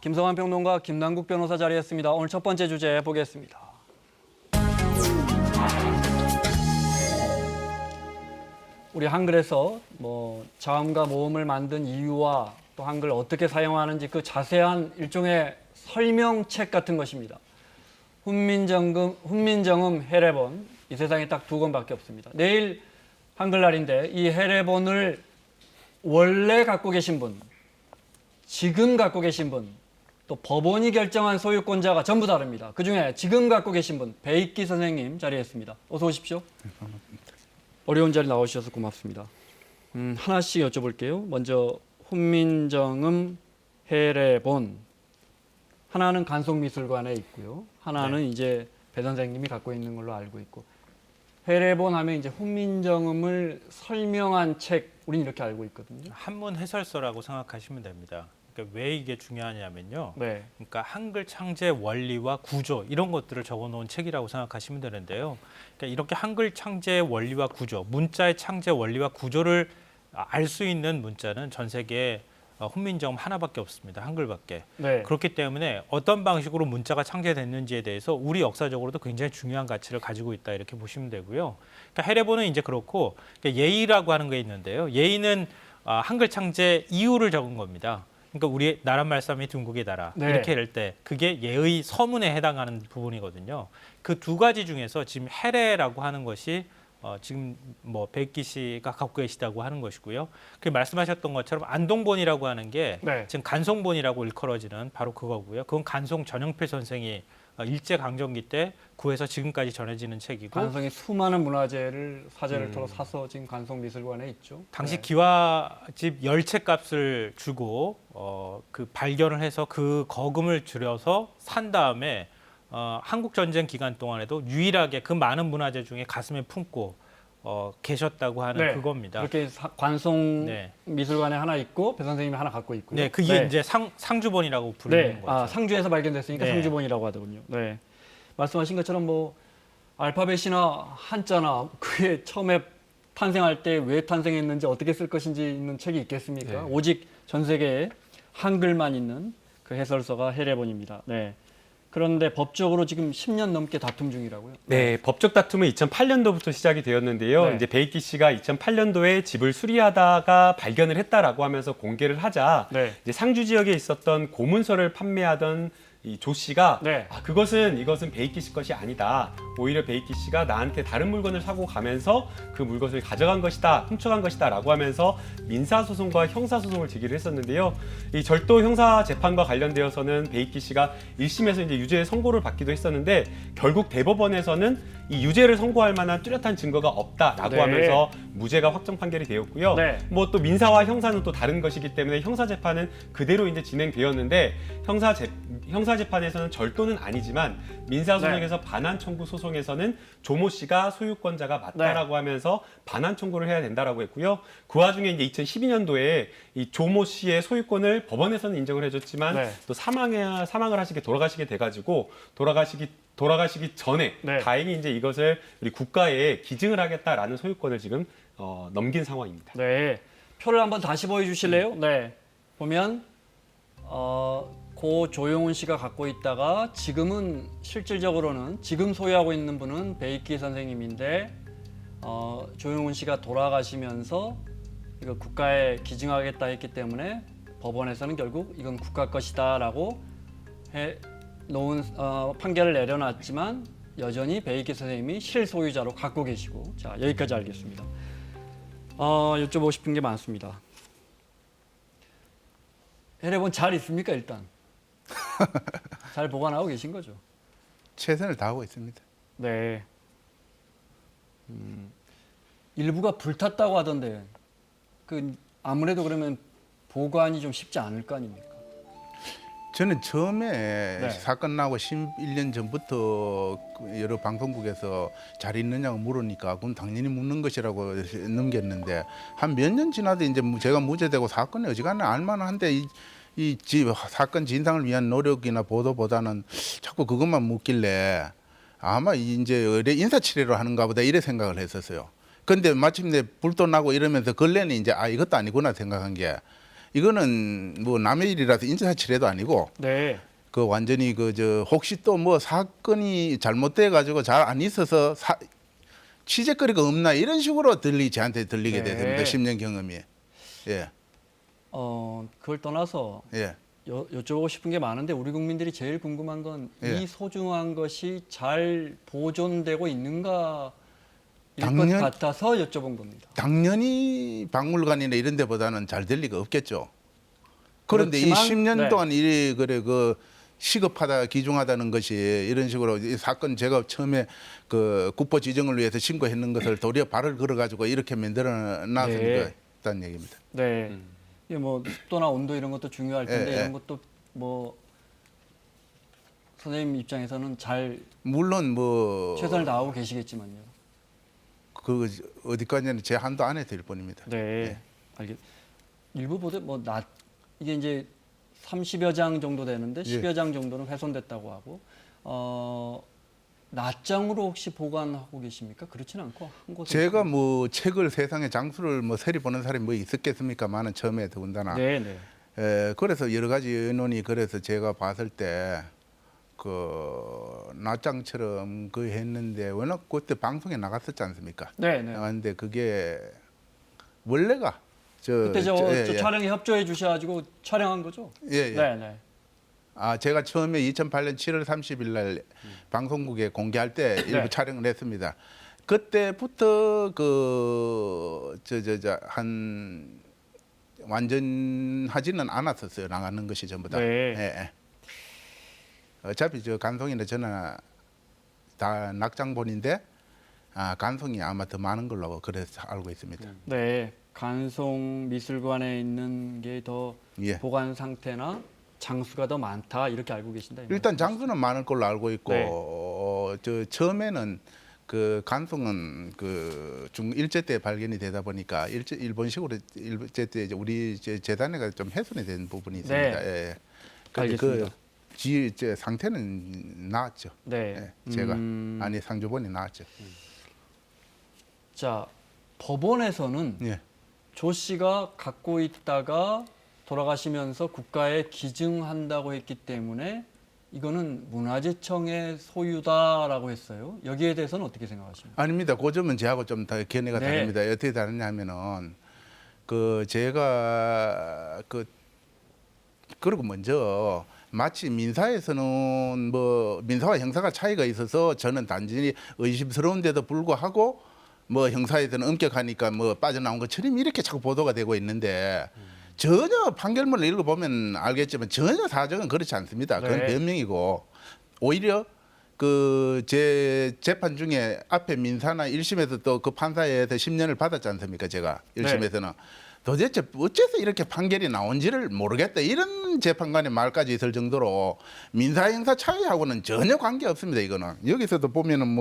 김성환 평론가, 김남국 변호사 자리했습니다. 오늘 첫 번째 주제 보겠습니다. 우리 한글에서 자음과 모음을 만든 이유와 또 한글을 어떻게 사용하는지 그 자세한 일종의 설명책 같은 것입니다. 훈민정음 해례본, 이 세상에 딱 2권밖에 없습니다. 내일 한글날인데 이 해례본을 원래 갖고 계신 분, 지금 갖고 계신 분, 또 법원이 결정한 소유권자가 전부 다릅니다. 그중에 지금 갖고 계신 분, 배익기 선생님 자리했습니다. 어서 오십시오. 어려운 자리 나오셔서 고맙습니다. 하나씩 여쭤볼게요. 먼저 훈민정음 해례본, 하나는 간송미술관에 있고요. 하나는 이제 배 선생님이 갖고 있는 걸로 알고 있고, 해례본 하면 이제 훈민정음을 설명한 책, 우리는 이렇게 알고 있거든요. 한문 해설서라고 생각하시면 됩니다. 그러니까 왜 이게 중요하냐면요. 네. 그러니까 한글 창제 원리와 구조 이런 것들을 적어놓은 책이라고 생각하시면 되는데요. 그러니까 이렇게 한글 창제 원리와 구조, 문자의 창제 원리와 구조를 알 수 있는 문자는 전 세계에 훈민정음 하나밖에 없습니다. 한글밖에. 네. 그렇기 때문에 어떤 방식으로 문자가 창제됐는지에 대해서 우리 역사적으로도 굉장히 중요한 가치를 가지고 있다 이렇게 보시면 되고요. 그러니까 해례본은 이제 그렇고 예의라고 하는 게 있는데요. 예의는 한글 창제 이유를 적은 겁니다. 그러니까 우리 나란 말씀이 둥국의 나라 이렇게 할 때 그게 예의 서문에 해당하는 부분이거든요. 그 2가지 중에서 지금 해례라고 하는 것이 지금 백기 씨가 갖고 계시다고 하는 것이고요. 그 말씀하셨던 것처럼 안동본이라고 하는 게 지금 간송본이라고 일컬어지는 바로 그거고요. 그건 간송 전영필 선생이 일제강점기 때 구해서 지금까지 전해지는 책이고, 간송이 수많은 문화재를 사재를 털어 사서 지금 간송미술관에 있죠. 당시 기와집 10채 값을 주고 그 발견을 해서 그 거금을 들여서 산 다음에 한국 전쟁 기간 동안에도 유일하게 그 많은 문화재 중에 가슴에 품고 계셨다고 하는 그겁니다. 그렇게 관송 미술관에 하나 있고 배 선생님이 하나 갖고 있고요. 네, 그게 이제 상주본이라고 부르는 거죠. 상주에서 발견됐으니까 상주본이라고 하더군요. 네, 말씀하신 것처럼 알파벳이나 한자나 그게 처음에 탄생할 때 왜 탄생했는지 어떻게 쓸 것인지 있는 책이 있겠습니까? 오직 전 세계에 한글만 있는 그 해설서가 해례본입니다. 네. 그런데 법적으로 지금 10년 넘게 다툼 중이라고요? 네, 법적 다툼은 2008년도부터 시작이 되었는데요. 이제 배익기 씨가 2008년도에 집을 수리하다가 발견을 했다라고 하면서 공개를 하자 이제 상주 지역에 있었던 고문서를 판매하던 이 조 씨가 이것은 배익기 씨 것이 아니다. 오히려 배익기 씨가 나한테 다른 물건을 사고 가면서 그 물건을 가져간 것이다, 훔쳐간 것이다라고 하면서 민사소송과 형사소송을 제기를 했었는데요. 이 절도 형사 재판과 관련되어서는 배익기 씨가 1심에서 이제 유죄 선고를 받기도 했었는데 결국 대법원에서는 이 유죄를 선고할 만한 뚜렷한 증거가 없다라고 하면서 무죄가 확정 판결이 되었고요. 또 민사와 형사는 또 다른 것이기 때문에 형사 재판은 그대로 이제 진행되었는데 형사 재판에서는 절도는 아니지만 민사소송에서 반환 청구 소송에서는 조모 씨가 소유권자가 맞다라고 하면서 반환 청구를 해야 된다라고 했고요. 그 와중에 이제 2012년도에 이 조모 씨의 소유권을 법원에서는 인정을 해줬지만 또 사망을 하시게 돌아가시게 돼가지고 돌아가시기 전에 다행히 이제 이것을 우리 국가에 기증을 하겠다라는 소유권을 지금 넘긴 상황입니다. 네, 표를 한번 다시 보여주실래요? 네, 보면 고 조용훈 씨가 갖고 있다가 지금은 실질적으로는 지금 소유하고 있는 분은 배익기 선생님인데 조용훈 씨가 돌아가시면서 이거 국가에 기증하겠다 했기 때문에 법원에서는 결국 이건 국가 것이다라고 놓은 판결을 내려놨지만 여전히 배익기 선생님이 실소유자로 갖고 계시고, 자, 여기까지 알겠습니다. 여쭤보고 싶은 게 많습니다. 해례본 잘 있습니까, 일단? 잘 보관하고 계신 거죠? 최선을 다하고 있습니다. 네. 일부가 불탔다고 하던데 아무래도 그러면 보관이 좀 쉽지 않을 거 아닙니까? 저는 처음에 사건 나고 11년 전부터 여러 방송국에서 잘 있느냐고 물으니까 그럼 당연히 묻는 것이라고 넘겼는데 한 몇 년 지나도 이제 제가 무죄되고 사건이 어지간하면 알만한데 이 사건 진상을 위한 노력이나 보도보다는 자꾸 그것만 묻길래 아마 이제 인사치레로 하는가 보다 이래 생각을 했었어요. 근데 마침내 불도 나고 이러면서 근래는 이제 이것도 아니구나 생각한 게 이거는 뭐 남의 일이라서 인사치레도 아니고 네. 그 완전히 그 저 혹시 또 뭐 사건이 잘못돼 가지고 잘 안 있어서 취재거리가 없나 이런 식으로 저한테 들리게 네. 됐습니다. 10년 경험이. 예. 그걸 떠나서 예. 여쭤보고 싶은 게 많은데 우리 국민들이 제일 궁금한 건 이 예. 소중한 것이 잘 보존되고 있는가 일 것 당연- 같아서 여쭤본 겁니다. 당연히 박물관이나 이런 데보다는 잘 될 리가 없겠죠. 그런데 그렇지만, 이 10년 네. 동안 이 그래 그 시급하다 기중하다는 것이 이런 식으로 이 사건 제가 처음에 그 국보 지정을 위해서 신고했는 것을 도리어 발을 걸어 가지고 이렇게 만들어 놨으니까 있다는 얘기입니다. 네. 이게 뭐 습도나 온도 이런 것도 중요할 텐데 예, 예. 이런 것도 뭐 선생님 입장에서는 잘 물론 뭐 최선을 다하고 계시겠지만요. 그 어디까지는 제 한도 안에 될 뿐입니다. 네. 일부 보도 이게 이제 30여 장 정도 되는데 예. 10여 장 정도는 훼손됐다고 하고 낱장으로 혹시 보관하고 계십니까? 그렇지는 않고 한 곳에 제가 뭐 책을 세상의 장수를 뭐 세리 보는 사람이 뭐 있었겠습니까만은 처음에 더군다나 네, 네. 그래서 여러 가지 의논이 그래서 제가 봤을 때 그 낱장처럼 그 했는데 워낙 그때 방송에 나갔었지 않습니까? 네, 네. 나갔는데 그게 원래가 그때 저 예. 촬영에 협조해 주셔가지고 촬영한 거죠? 예, 예. 네, 네. 제가 처음에 2008년 7월 30일 날 방송국에 공개할 때 일부 네. 촬영을 했습니다. 그때부터 한 완전하지는 않았었어요. 나가는 것이 전부 다. 네. 예, 예. 어차피 저 간송이나 저나 다 낙장본인데 간송이 아마 더 많은 걸로 그래서 알고 있습니다. 네. 간송 미술관에 있는 게 더 예. 보관 상태나 장수가 더 많다 이렇게 알고 계신다. 이 일단 말씀이시죠? 장수는 많을 걸로 알고 있고 네. 저 처음에는 그 간송은 그 일제 때 발견이 되다 보니까 일본식으로 일제 때 이제 우리 재단회가 좀 훼손이 된 부분이 있습니다. 네. 예. 근데 알겠습니다. 제 상태는 나았죠. 네. 예, 제가 아니 상주본이 나았죠. 자, 법원에서는 예. 조 씨가 갖고 있다가 돌아가시면서 국가에 기증한다고 했기 때문에 이거는 문화재청의 소유다라고 했어요. 여기에 대해서는 어떻게 생각하십니까? 아닙니다. 그 점은 저하고 좀 다 견해가 네. 다릅니다. 어떻게 다르냐면은 그 제가 그리고 먼저 마치 민사에서는 뭐 민사와 형사가 차이가 있어서 저는 단순히 의심스러운데도 불구하고 뭐 형사에서는 엄격하니까 뭐 빠져나온 것처럼 이렇게 자꾸 보도가 되고 있는데 전혀 판결문을 읽어보면 알겠지만 전혀 사정은 그렇지 않습니다. 그건 네. 변명이고 오히려 그 제 재판 중에 앞에 민사나 1심에서 또 그 판사에서 10년을 받았지 않습니까? 제가 1심에서는 도대체 어째서 이렇게 판결이 나온지를 모르겠다 이런 재판관의 말까지 있을 정도로 민사 형사 차이하고는 전혀 관계 없습니다. 이거는 여기서도 보면은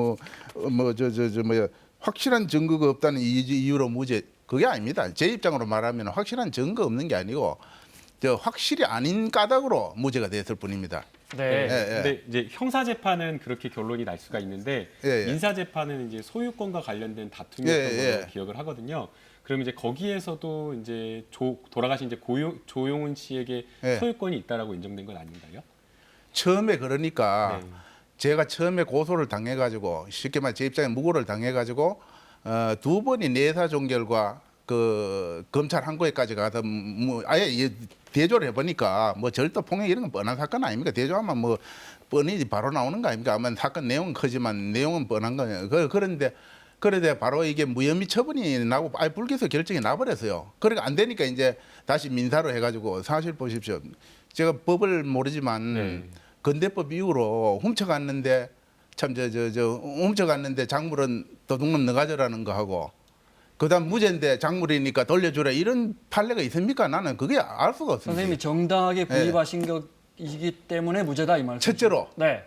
확실한 증거가 없다는 이유로 무죄 그게 아닙니다. 제 입장으로 말하면 확실한 증거 없는 게 아니고 확실히 아닌 까닭으로 무죄가 됐을 뿐입니다. 네. 예. 근데 이제 형사 재판은 그렇게 결론이 날 수가 있는데 예, 예. 민사 재판은 이제 소유권과 관련된 다툼이었던 예, 걸로 예. 기억을 하거든요. 그럼 이제 거기에서도 이제 돌아가신 이제 조용훈 씨에게 예. 소유권이 있다라고 인정된 건 아닌가요? 처음에 그러니까 네. 제가 처음에 고소를 당해가지고 쉽게 말해 제 입장에 무고를 당해가지고 2번이 내사 종결과 그 검찰 항고에까지 가서 뭐 아예 대조를 해보니까 뭐 절도 폭행 이런 건 뻔한 사건 아닙니까? 대조하면 뭐 뻔히 바로 나오는 거 아닙니까? 아마 사건 내용은 크지만 내용은 뻔한 거예요. 그런데 바로 이게 무혐의 처분이 나고 아예 불기소 결정이 나버렸어요. 그러니까 안 되니까 이제 다시 민사로 해가지고 사실 보십시오. 제가 법을 모르지만 네. 건대법 이후로 훔쳐갔는데 참 훔쳐갔는데 작물은 도둑놈 너 가져라는 거 하고 그다음 무죄인데 작물이니까 돌려주라 이런 판례가 있습니까? 나는 그게 알 수가 없습니다. 선생님이 정당하게 구입하신 것이기 때문에 무죄다 이 말씀. 첫째로 네.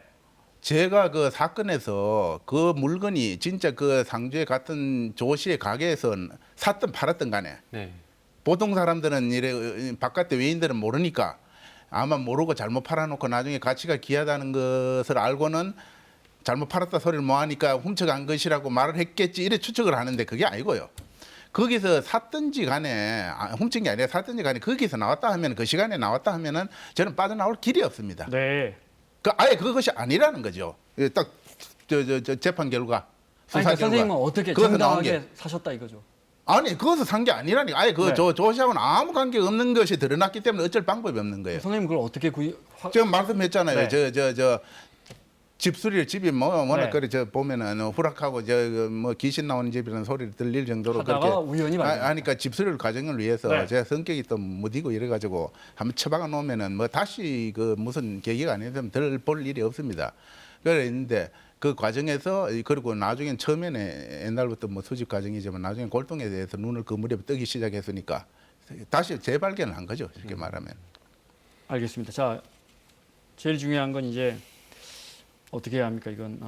제가 그 사건에서 그 물건이 진짜 그 상주에 같은 조 씨의 가게에서 샀든 팔았든 간에 네. 보통 사람들은 이래 바깥에 외인들은 모르니까 아마 모르고 잘못 팔아놓고 나중에 가치가 귀하다는 것을 알고는 잘못 팔았다 소리를 뭐 하니까 훔쳐간 것이라고 말을 했겠지 이래 추측을 하는데 그게 아니고요. 거기서 샀든지 간에 훔친 게 아니라 샀든지 간에 거기서 나왔다 하면 그 시간에 나왔다 하면은 저는 빠져나올 길이 없습니다. 네. 아예 그것이 아니라는 거죠. 딱 재판 결과 아니, 수사 그러니까 결과 선생님은 어떻게 그것서 나온 정당하게 사셨다 이거죠? 아니 그것을 산 게 아니라니. 아예 네. 조 씨하고는 아무 관계 없는 것이 드러났기 때문에 어쩔 방법이 없는 거예요. 선생님 그걸 어떻게 제가 말씀했잖아요. 네. 집수리 집이 워낙 네. 그래 보면은 후락하고 귀신 나오는 집이라는 소리를 들릴 정도로 하다가 그렇게 우연히 발견. 하니까 집수리 과정을 위해서 네. 제가 성격이 또 무디고 이래 가지고 한번 처박아 놓으면은 다시 그 무슨 계기가 아니면 덜 볼 일이 없습니다. 그래 있는데 그 과정에서 그리고 나중엔 처음에는 옛날부터 수집 과정이지만 나중에 골동에 대해서 눈을 그 무렵에 뜨기 시작했으니까 다시 재발견을 한 거죠. 이렇게 말하면. 알겠습니다. 자, 제일 중요한 건 이제 어떻게 해야 합니까? 이건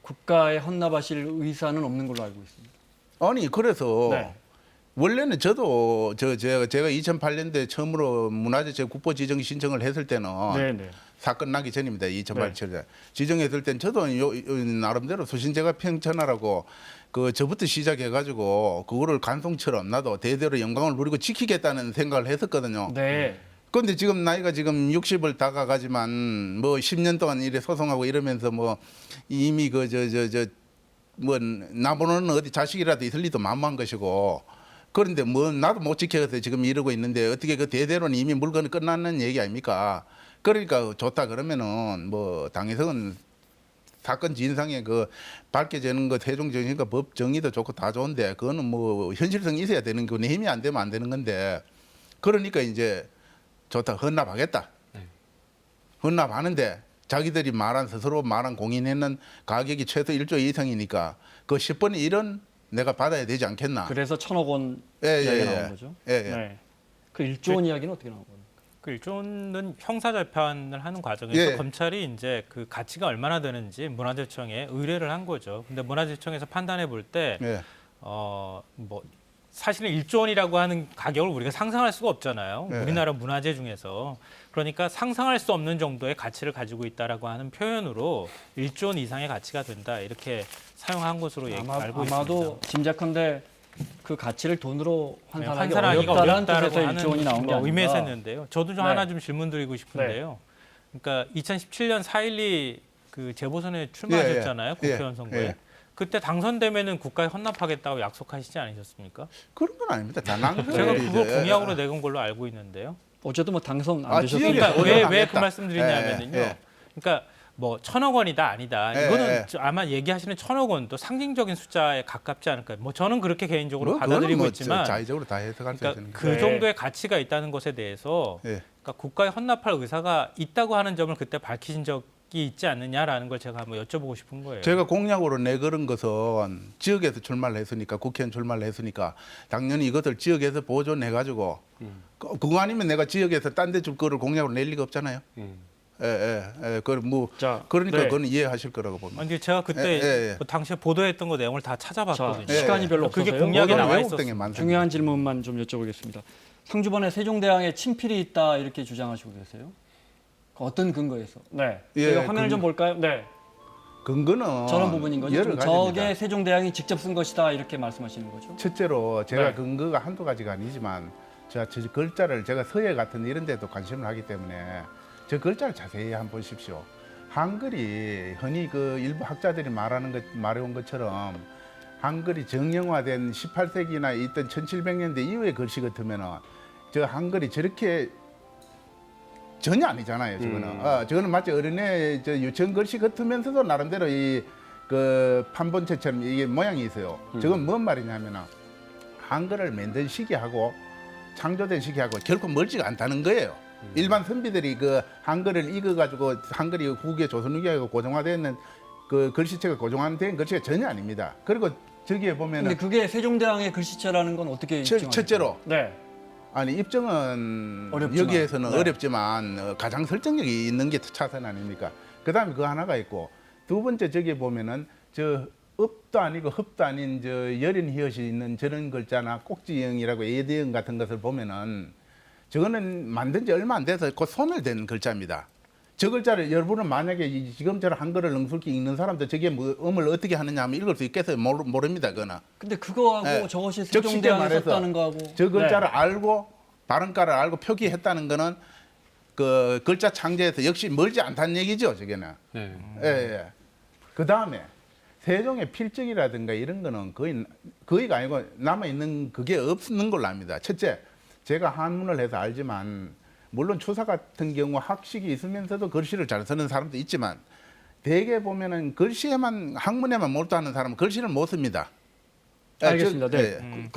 국가에 헌납하실 의사는 없는 걸로 알고 있습니다. 아니 그래서 네. 원래는 저도 제가 2008년도에 처음으로 문화재 국보 지정 신청을 했을 때는 네, 네. 사건 나기 전입니다. 2008년에 지정했을 땐 저도 나름대로 수신제가 평천하라고 저부터 시작해가지고 그거를 간송처럼 나도 대대로 영광을 누리고 지키겠다는 생각을 했었거든요. 네. 그런데 지금 나이가 지금 60을 다가가지만 10년 동안 이래 소송하고 이러면서 이미 나보는 어디 자식이라도 있을 리도 만무한 것이고 그런데 나도 못 지켜서 지금 이러고 있는데 어떻게 그 대대로는 이미 물건이 끝났는 얘기 아닙니까? 그러니까 좋다 그러면은 당에서는 사건 진상에 밝혀지는 것 세종 정신과 법 정의도 좋고 다 좋은데 그거는 현실성이 있어야 되는 거고 힘이 안 되면 안 되는 건데 그러니까 이제 좋다 헌납하겠다. 헌납하는데 자기들이 스스로 말한 공인했는 가격이 최소 1조 이상이니까 그 10분의 1은 내가 받아야 되지 않겠나. 그래서 1,000억 원 예, 이야기가 예, 나온 예. 거죠. 예, 예. 네. 그 1조 원 이야기는 어떻게 나온 겁니까? 그 일조는 형사 재판을 하는 과정에서 예. 검찰이 이제 그 가치가 얼마나 되는지 문화재청에 의뢰를 한 거죠. 근데 문화재청에서 판단해 볼 때 예. 사실은 1조 원이라고 하는 가격을 우리가 상상할 수가 없잖아요. 네. 우리나라 문화재 중에서. 그러니까 상상할 수 없는 정도의 가치를 가지고 있다라고 하는 표현으로 1조 원 이상의 가치가 된다. 이렇게 사용한 것으로 알고 아마도 있습니다. 짐작컨대 그 가치를 돈으로 환산하기 환산하기가 어렵다는 어렵다라고 뜻에서 하는 1조 원이 나온 게 아닌가. 의미했었는데요. 저도 좀 네. 하나 좀 질문 드리고 싶은데요. 그러니까 2017년 4.12 그 재보선에 출마하셨잖아요. 예, 예. 국회의원 선거에. 예. 그때 당선되면은 국가에 헌납하겠다고 약속하시지 않으셨습니까? 그런 건 아닙니다. 다 제가 그거 공약으로 내건 걸로 알고 있는데요. 어쨌든 당선 안 아, 되셨으니까. 지역에 그러니까 왜 그 헌납하겠다. 말씀 드리냐면요. 예, 예. 그러니까 1,000억 원이다 아니다. 예, 이거는 예. 아마 얘기하시는 1,000억 원도 상징적인 숫자에 가깝지 않을까요? 저는 그렇게 개인적으로 그거는 받아들이고 있지만 자의적으로 다 해석할 수 그러니까 있는 그 네. 정도의 가치가 있다는 것에 대해서 예. 그러니까 국가에 헌납할 의사가 있다고 하는 점을 그때 밝히신 적이 있지 않느냐라는 걸 제가 한번 여쭤보고 싶은 거예요. 제가 공약으로 내걸은 것은 지역에서 출마를 했으니까 국회의원 출마를 했으니까 당연히 이것을 지역에서 보존해 가지고 그거 아니면 내가 지역에서 딴 데 줄 거를 공약으로 낼 리가 없잖아요. 자, 그러니까 네. 그건 이해하실 거라고 봅니다. 근데 제가 그때 예. 당시에 보도했던 거 내용을 다 찾아봤거든요. 자, 시간이 별로 없어서요. 그게 공약에 나와 외국 있었어요. 등에 많습니다. 중요한 질문만 좀 여쭤보겠습니다. 상주번에 세종대왕에 친필이 있다 이렇게 주장하시고 계세요. 어떤 근거에서? 네. 예, 저희가 화면을 좀 볼까요? 네. 근거는 저런 부분인 거죠. 여러 좀 가지입니다. 저게 세종대왕이 직접 쓴 것이다 이렇게 말씀하시는 거죠. 첫째로 제가 네. 근거가 한두 가지가 아니지만 저 글자를 제가 서예 같은 이런 데도 관심을 하기 때문에 저 글자를 자세히 한번 보십시오. 한글이 흔히 일부 학자들이 말해온 것처럼 한글이 정형화된 18세기나 있던 1700년대 이후의 글씨 같으면은 저 한글이 저렇게 전혀 아니잖아요. 저거는 저거는 마치 어린애 유치원 글씨 같으면서도 나름대로 판본체처럼 이게 모양이 있어요. 저건 뭔 말이냐면은 한글을 만든 시기하고 창조된 시기하고 결코 멀지가 않다는 거예요. 일반 선비들이 한글을 읽어가지고 한글이 후기에 조선 후기에 고정화되는 글씨체가 고정화된 글씨가 전혀 아닙니다. 그리고 저기에 보면은 근데 그게 세종대왕의 글씨체라는 건 어떻게 입증하세요? 첫째로 네. 아니 입증은 어렵지만. 여기에서는 네. 어렵지만 가장 설득력이 있는 게 차선 아닙니까? 그다음에 그 하나가 있고 두 번째 저기 보면은 저 읍도 아니고 흡도 아닌 여린 히읗이 있는 저런 글자나 꼭지형이라고 예대형 같은 것을 보면은 저거는 만든 지 얼마 안 돼서 곧 소멸된 글자입니다. 저 글자를 여러분은 만약에 지금처럼 한글을 능숙히 읽는 사람들 저게 뭐 음을 어떻게 하느냐 하면 읽을 수 있겠어요? 모릅니다. 그거는. 근데 그거하고 예. 저것이 즉, 쉽게 세종대왕이 말해서 썼다는 거하고 저 글자를 알고 발음가를 알고 표기했다는 거는 그 글자 창제에서 역시 멀지 않다는 얘기죠. 저게는. 네. 예. 그 다음에 세종의 필적이라든가 이런 거는 거의가 아니고 남아 있는 그게 없는 걸로 압니다. 첫째, 제가 한문을 해서 알지만 물론 추사 같은 경우 학식이 있으면서도 글씨를 잘 쓰는 사람도 있지만 대개 보면은 글씨에만 학문에만 몰두하는 사람은 글씨를 못 씁니다. 알겠습니다. 저- 네.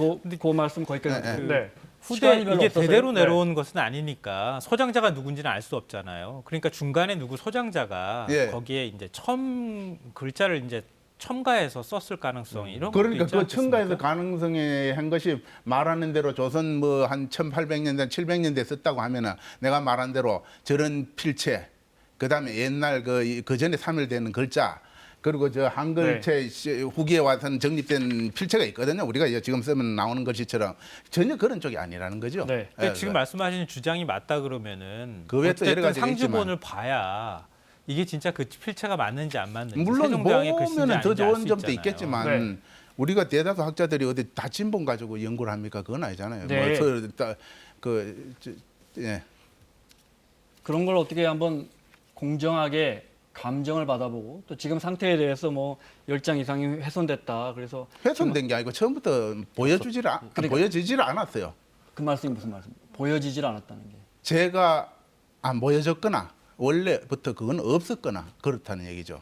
그 말씀 거기까지. 예, 예. 네. 후대 시간이 별로 이게 없어서요. 대대로 네. 내려온 것은 아니니까 소장자가 누군지는 알 수 없잖아요. 그러니까 중간에 누구 소장자가 예. 거기에 이제 글자를 이제 첨가해서 썼을 가능성이 이런 그러니까 것도 그 있지 첨가해서 않겠습니까? 가능성에 한 것이 말하는 대로 조선 뭐 한 1800년대, 700년대 썼다고 하면은 내가 말한 대로 저런 필체, 그다음에 옛날 그 전에 사멸되는 글자, 그리고 저 한글체 후기에 와서는 정립된 필체가 있거든요. 우리가 지금 쓰면 나오는 글씨처럼 전혀 그런 쪽이 아니라는 거죠. 네. 그러니까 지금 말씀하시는 주장이 맞다 그러면은 그 외에 또 여러 어쨌든 가지가 상주본을 봐야 이게 진짜 그 필체가 맞는지 안 맞는지 물론 세종대왕의 글씨인지 보면은 더 아닌지 알 좋은 수 점도 있잖아요. 있겠지만 네. 우리가 대다수 학자들이 어디 다친본 가지고 연구를 합니까? 그건 아니잖아요. 네. 예. 그런 걸 어떻게 한번 공정하게 감정을 받아보고 또 지금 상태에 대해서 뭐 10장 이상이 훼손됐다. 그래서 훼손된 게 아니고 처음부터 보여지질 않았어요. 그 말씀이 무슨 말씀? 보여지질 않았다는 게. 제가 안 보여졌거나 원래부터 그건 없었거나 그렇다는 얘기죠.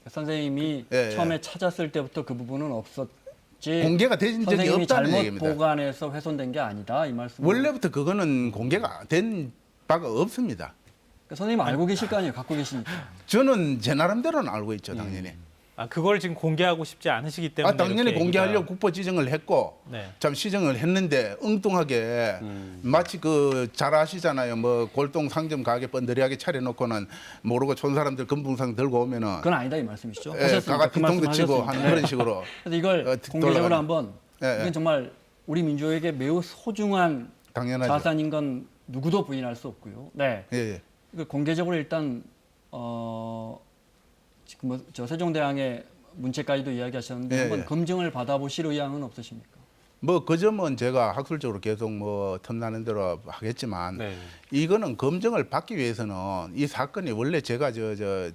선생님이 예, 예. 처음에 찾았을 때부터 그 부분은 없었지. 공개가 된 적이 선생님이 없다는 잘못 얘기입니다. 보관해서 훼손된 게 아니다. 이 말씀. 원래부터 그거는 공개가 된 바가 없습니다. 선생님 알고 계실 거 아니에요. 갖고 계시니까. 저는 제 나름대로는 알고 있죠, 당연히. 아, 그걸 지금 공개하고 싶지 않으시기 때문에 당연히 이렇게 공개하려고 얘기가- 국보 지정을 했고 네. 참 시정을 했는데 엉뚱하게 마치 잘 아시잖아요. 뭐 골동 상점 가게 번들이하게 차려놓고는 모르고 촌 사람들 금붕상 들고 오면은 그건 아니다 이 말씀이시죠. 예, 하셨으니까 가가 그 말씀 뒤통도 치고 하셨으니까. 하는 그런 식으로. 그래서 이걸 공개적으로 돌아가는. 한번 예, 예. 이건 정말 우리 민족에게 매우 소중한 당연하죠. 자산인 건 누구도 부인할 수 없고요. 네, 예, 예. 이걸 공개적으로 일단 지금 저 세종대왕의 문체까지도 이야기하셨는데 예, 한번 예. 검증을 받아보실 의향은 없으십니까? 뭐 그 점은 제가 학술적으로 계속 뭐 틈나는 대로 하겠지만 네. 이거는 검증을 받기 위해서는 이 사건이 원래 제가 저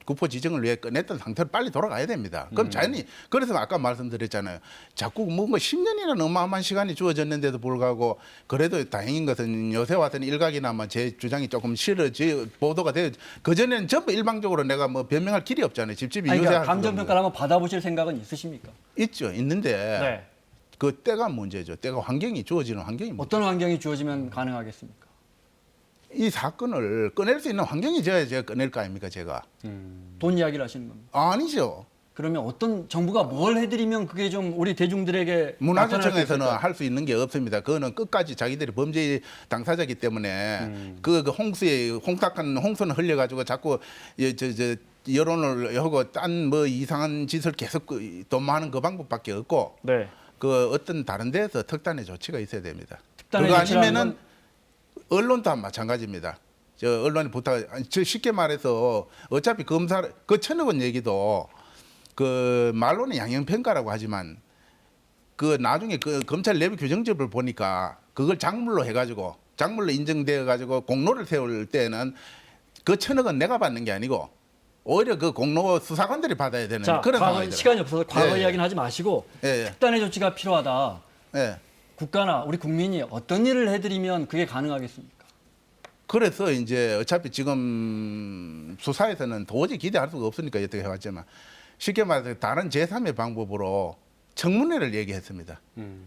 국포 지정을 위해 꺼냈던 상태로 빨리 돌아가야 됩니다. 그럼 자연히 그래서 아까 말씀드렸잖아요. 자꾸 뭔가 10년이라는 어마어마한 시간이 주어졌는데도 불구하고 그래도 다행인 것은 요새 와서는 일각이나마 제 주장이 조금 실어지 보도가 돼요. 그 전에는 전부 일방적으로 내가 뭐 변명할 길이 없잖아요. 집집이 아니, 유세할 그러니까 수도 감정 평가를 한번 받아보실 생각은 있으십니까? 있죠. 있는데 네. 그 때가 문제죠. 때가 환경이 주어지는 환경이 문제. 어떤 환경이 주어지면 가능하겠습니까? 이 사건을 꺼낼 수 있는 환경이 제가 꺼낼 거 아닙니까, 제가? 돈 이야기를 하시는 겁니다. 아니죠. 그러면 어떤 정부가 뭘 해드리면 그게 좀 우리 대중들에게 문화재청에서는 나타날 수 할 수 있는 게 없습니다. 그거는 끝까지 자기들이 범죄 당사자이기 때문에 그 홍수에 홍탁한 홍수는 흘려가지고 자꾸 여론을 하고 딴 뭐 이상한 짓을 계속 도모하는 그 방법밖에 없고 네. 그 어떤 다른 데에서 특단의 조치가 있어야 됩니다. 특단의 그거 조치라는 아니면은 언론도 마찬가지입니다. 저 언론이 저 쉽게 말해서 어차피 검사 그 1,000억 얘기도 그 말로는 양형평가라고 하지만 그 나중에 그 검찰 내부 규정집을 보니까 그걸 작물로 해가지고 작물로 인정되어 가지고 공로를 세울 때는 그 1,000억은 내가 받는 게 아니고 오히려 그 공로 수사관들이 받아야 되는 자, 그런 과거 상황이죠. 시간이 없어서 과거 예, 이야기는 하지 마시고 예, 예. 특단의 조치가 필요하다. 예. 국가나 우리 국민이 어떤 일을 해드리면 그게 가능하겠습니까? 그래서 이제 어차피 지금 수사에서는 도저히 기대할 수가 없으니까 여태까지 해왔지만 쉽게 말해서 다른 제3의 방법으로 청문회를 얘기했습니다.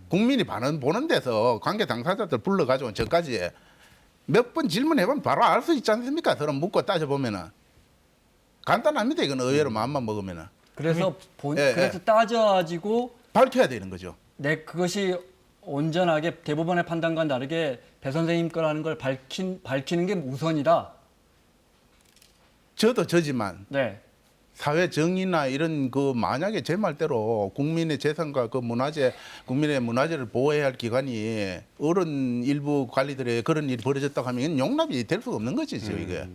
국민이 보는 데서 관계 당사자들 불러가지고 저까지 몇 번 질문해보면 바로 알 수 있지 않습니까? 서로 묻고 따져보면은. 간단합니다. 이건 의외로 마음만 먹으면은. 그래서 예, 그래서 따져가지고 밝혀야 되는 거죠. 그것이 온전하게 대법원의 판단과 다르게 배 선생님 거라는 걸 밝히는 게 우선이다. 저도 저지만 네. 사회 정의나 이런 그 만약에 제 말대로 국민의 재산과 그 국민의 문화재를 보호해야 할 기관이 어른 일부 관리들의 그런 일이 벌어졌다고 하면 이건 용납이 될 수가 없는 거지, 이게.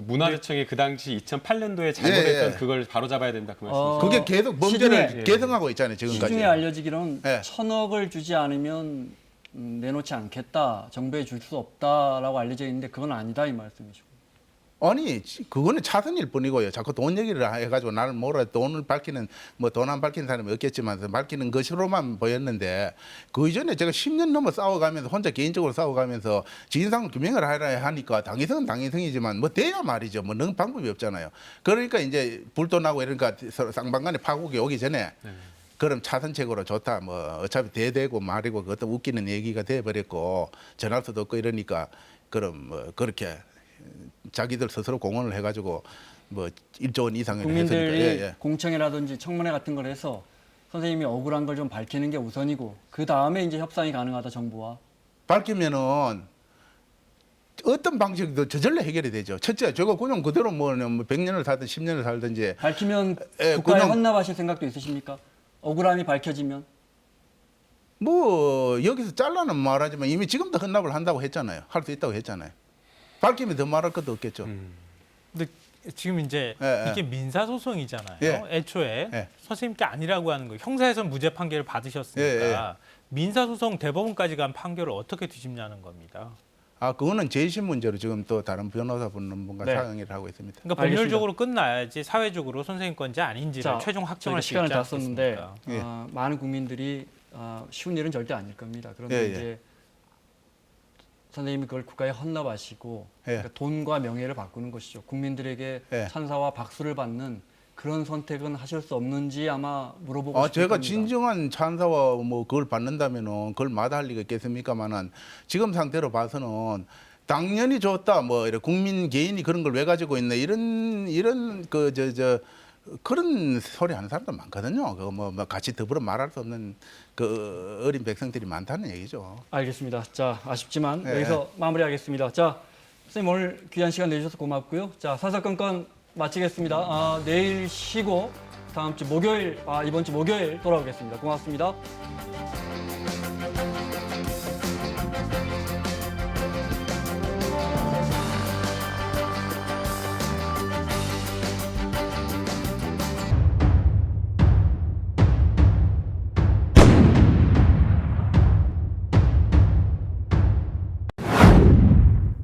문화재청이 그 당시 2008년도에 잘못했던 예. 그걸 바로잡아야 된다 그 말씀이시죠? 그게 계속 범죄를 시중에- 계승하고 있잖아요. 지금까지. 시중에 알려지기로는 예. 1,000억을 주지 않으면 내놓지 않겠다, 정부에 줄 수 없다라고 알려져 있는데 그건 아니다 이 말씀이시고. 아니 그거는 차선일 뿐이고요. 자꾸 돈 얘기를 해가지고 나를 몰아 돈을 밝히는 뭐 돈 안 밝히는 사람이 없겠지만 밝히는 것으로만 보였는데 그 이전에 제가 10년 넘어 싸워가면서 혼자 개인적으로 싸워가면서 진상 규명을 하라 하니까 당위성은 당위성이지만 뭐 돼야 말이죠. 뭐 능 방법이 없잖아요. 그러니까 이제 불도 나고 이러니까 서로 쌍방간에 파국이 오기 전에 그럼 차선책으로 좋다. 뭐 어차피 대대고 말이고 그것도 웃기는 얘기가 돼버렸고 전할 수도 없고 이러니까 그럼 뭐 그렇게 자기들 스스로 공헌을 해가지고 뭐 1조 원 이상을 국민들이 했으니까 예. 공청회라든지 청문회 같은 걸 해서 선생님이 억울한 걸 좀 밝히는 게 우선이고 그 다음에 이제 협상이 가능하다 정부와. 밝히면은 어떤 방식도 저절로 해결이 되죠. 첫째, 저거 그냥 그대로 뭐 100년을 살든 10년을 살든지 밝히면 예, 국가에 그냥- 헌납하실 생각도 있으십니까? 억울함이 밝혀지면. 뭐 여기서 잘라는 말하지만 이미 지금도 헌납을 한다고 했잖아요. 할 수 있다고 했잖아요. 밝히면 더 말할 것도 없겠죠. 근데 지금 이제 예, 예. 이게 민사 소송이잖아요. 예. 애초에 예. 선생님께 아니라고 하는 거예요. 형사에서는 무죄 판결을 받으셨으니까 예, 예. 민사 소송 대법원까지 간 판결을 어떻게 뒤집냐는 겁니다. 아 그거는 재심 문제로 지금 또 다른 변호사분과 네. 상의를 하고 있습니다. 그러니까 알겠습니다. 법률적으로 끝나야지 사회적으로 선생님 건지 아닌지를 자, 최종 확정할 저희가 수 시간을 있지 다 썼는데 않겠습니까? 예. 많은 국민들이 쉬운 일은 절대 아닐 겁니다. 그런데 예, 예. 이제 선생님이 그걸 국가에 헌납하시고 예. 그러니까 돈과 명예를 바꾸는 것이죠. 국민들에게 예. 찬사와 박수를 받는 그런 선택은 하실 수 없는지 아마 물어보고 싶을 제가 겁니다. 진정한 찬사와 뭐 그걸 받는다면은 그걸 마다할 리가 있겠습니까만은 지금 상태로 봐서는 당연히 좋다 뭐 이래 국민 개인이 그런 걸 왜 가지고 있나 이런 그 그런 소리 하는 사람도 많거든요. 그거 뭐 같이 더불어 말할 수 없는 그 어린 백성들이 많다는 얘기죠. 알겠습니다. 자, 아쉽지만 예. 여기서 마무리하겠습니다. 자, 선생님 오늘 귀한 시간 내주셔서 고맙고요. 자, 사사건건 마치겠습니다. 내일 쉬고 다음 주 목요일, 이번 주 목요일 돌아오겠습니다. 고맙습니다.